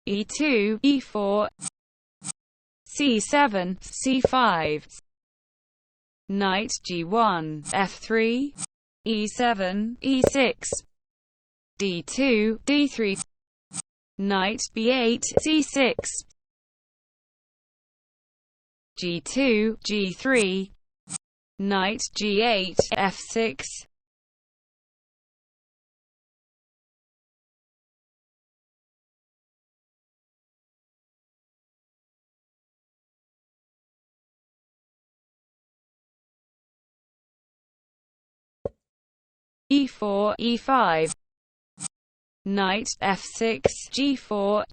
e2, e4, c7, c5, knight g1, f3, e7, e6, d2, d3, knight b8, c6, g2, g3, knight g8, f6, e4, e5, knight f6, g4,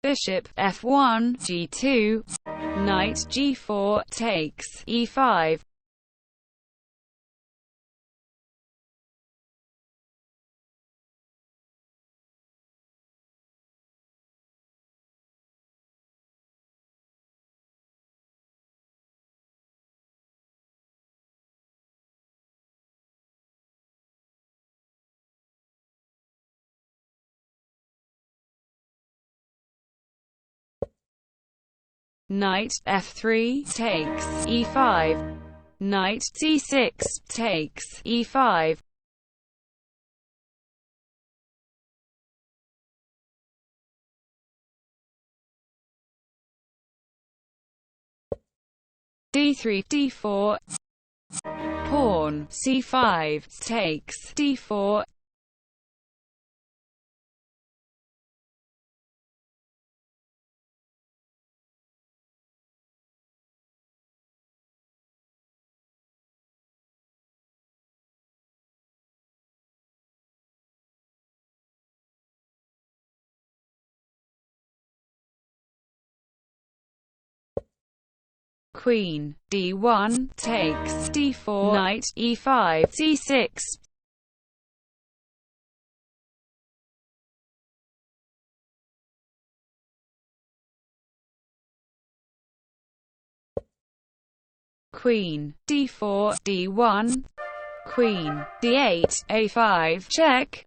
bishop f1, g2, knight g4, takes, e5, knight f3, takes, e5, knight c6, takes, e5, d3, d4, pawn c5, takes, d4, queen d1, takes, d4, knight e5, c6, queen d4, d1, queen d8, a5, check,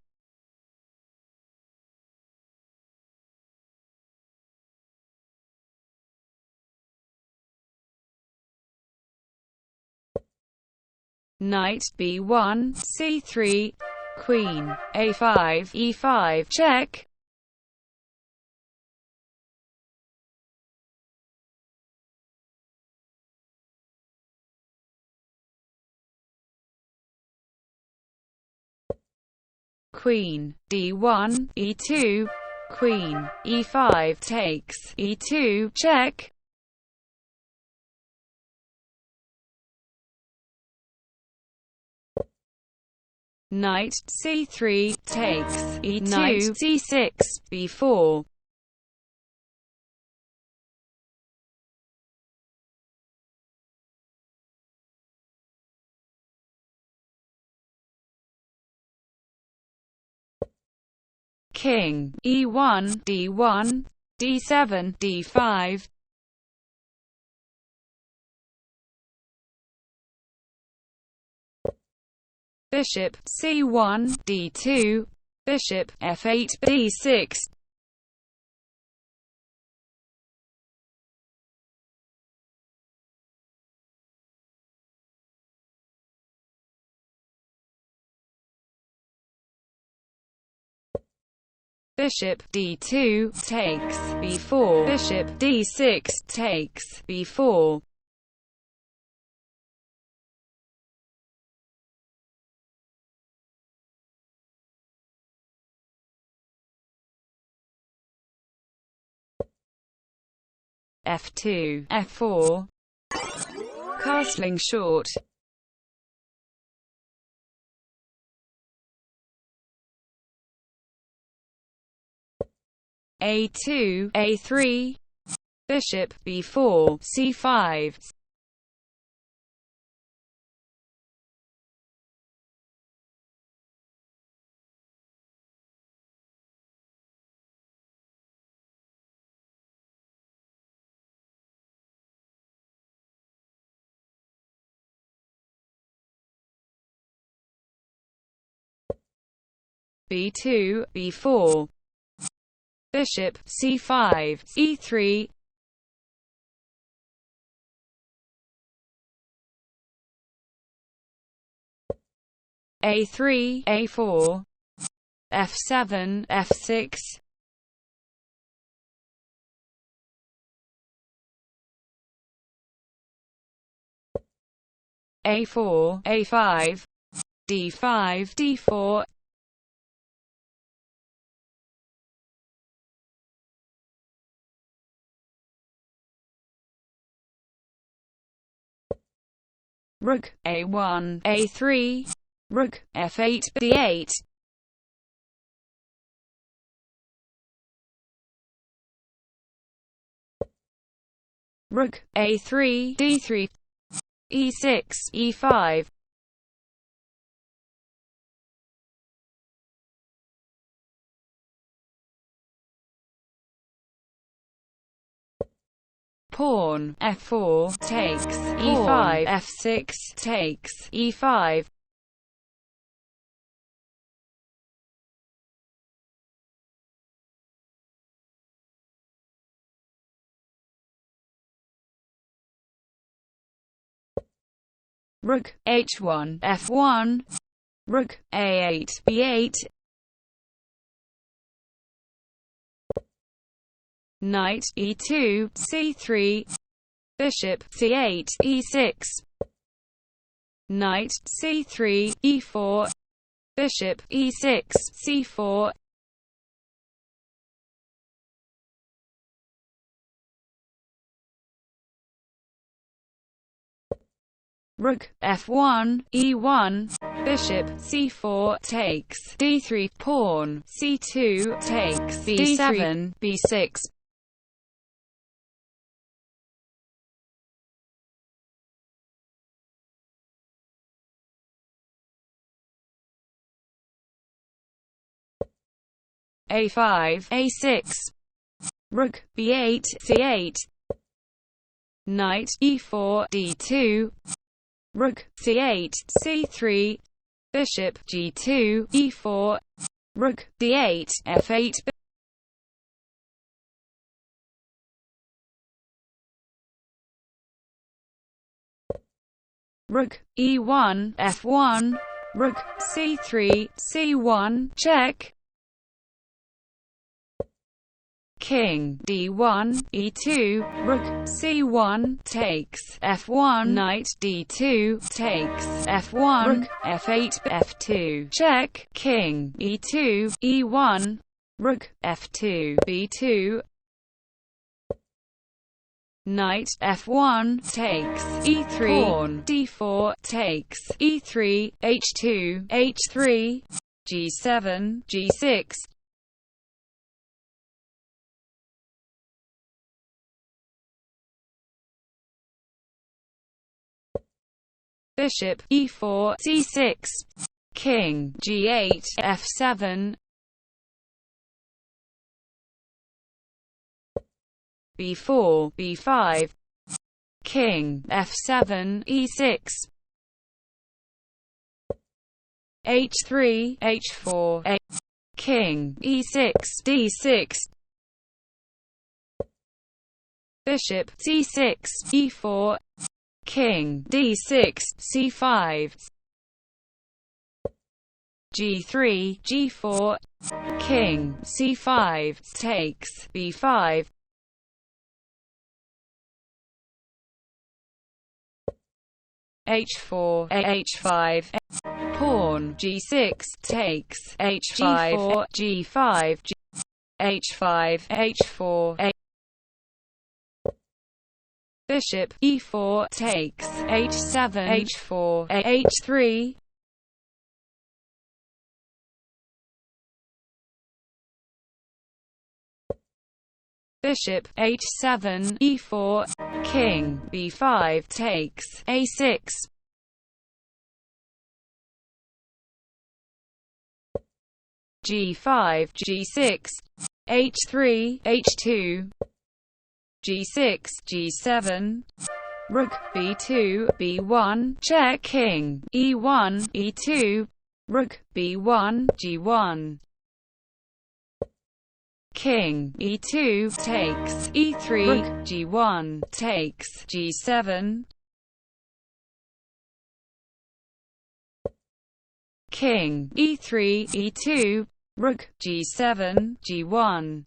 knight b1, c3, queen a5, e5, check, queen d1, e2, queen e5, takes, e2, check, knight c3, takes, e2, knight c6, b4, king e1, d1, d7, d5, bishop c1, d2, bishop f8, d6, bishop d2, takes, b4, bishop d6, takes, b4, f2, f4, castling short, a2, a3, bishop b4, c5, b2, b4, bishop c5, e3, a3, a4, f7, f6, a4, a5, d5, d4, rook a1, a3, rook f8, d8, rook a3, d3, e6, e5, pawn f4 takes e5, f6 takes e5, rook h1, f1, rook a8, b8, knight e2, c3, bishop c8, e6, knight c3, e4, bishop e6, c4, rook f1, e1, bishop c4 takes d3, pawn c2 takes b7, b6, a5, a6, rook b8, c8, knight e4, d2, rook c8, c3, bishop g2, e4, rook d8, f8, rook e1, f1, rook c3, c1, check, king d1, e2, rook c1 takes f1, knight d2 takes f1, rook f8, f2, check, king e2, e1, rook f2, b2, knight f1 takes e3, pawn d4 takes e3, h2, h3, g7, g6, bishop e4, c6, king g8, f7, b4, b5, king f7, e6, h3, h4, king e6, d6, bishop c6, e4, king d6, c5, g3, g4, king c5 takes b5, h4, h5, pawn g6 takes h5, g5, h5, h4, bishop e4 takes h7, h4, h3, Bishop h7, e4, king b5 takes, a6, g5, g6, h3, h2, g6, g7, rook b2, b1, check, king e1, e2, rook b1, g1, king e2 takes, e3, rook g1 takes, g7, king e3, e2, rook g7, g1,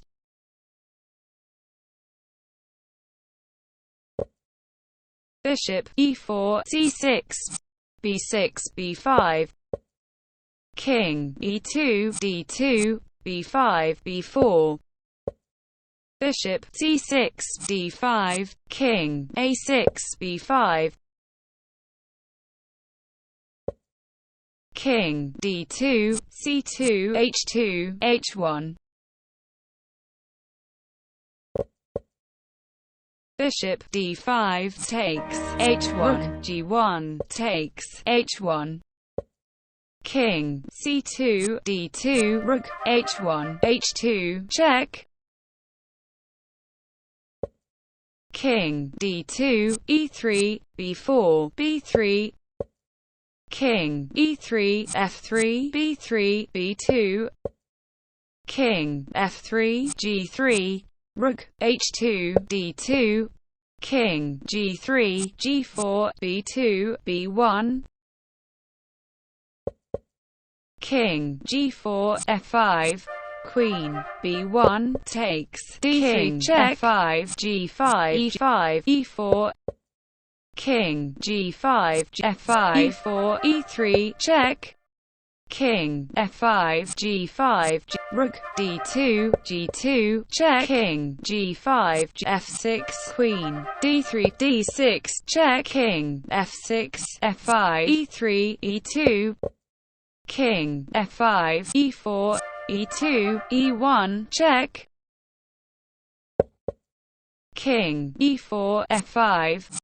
bishop e4, c6, b6, b5, king e2, d2, b5, b4, bishop c6, d5, king a6, b5, king d2, c2, h2, h1, bishop d5 takes, h1, g1 takes, h1, king c2, d2, rook h1, h2, check, king d2, e3, b4, b3, king e3, f3, b3, b2, king f3, g3, rook h2, d2, king g3, g4, b2, b1, king g4, f5, queen b1 takes, king check, f5, g5, e5, e4, king g5, f5, e4, e3, check, king f5, g5, rook d2, g2, check, king g5, f6, queen d3, d6, check, king f6, f5, e3, e2, king f5, e4, e2, e1, check, king e4, f5,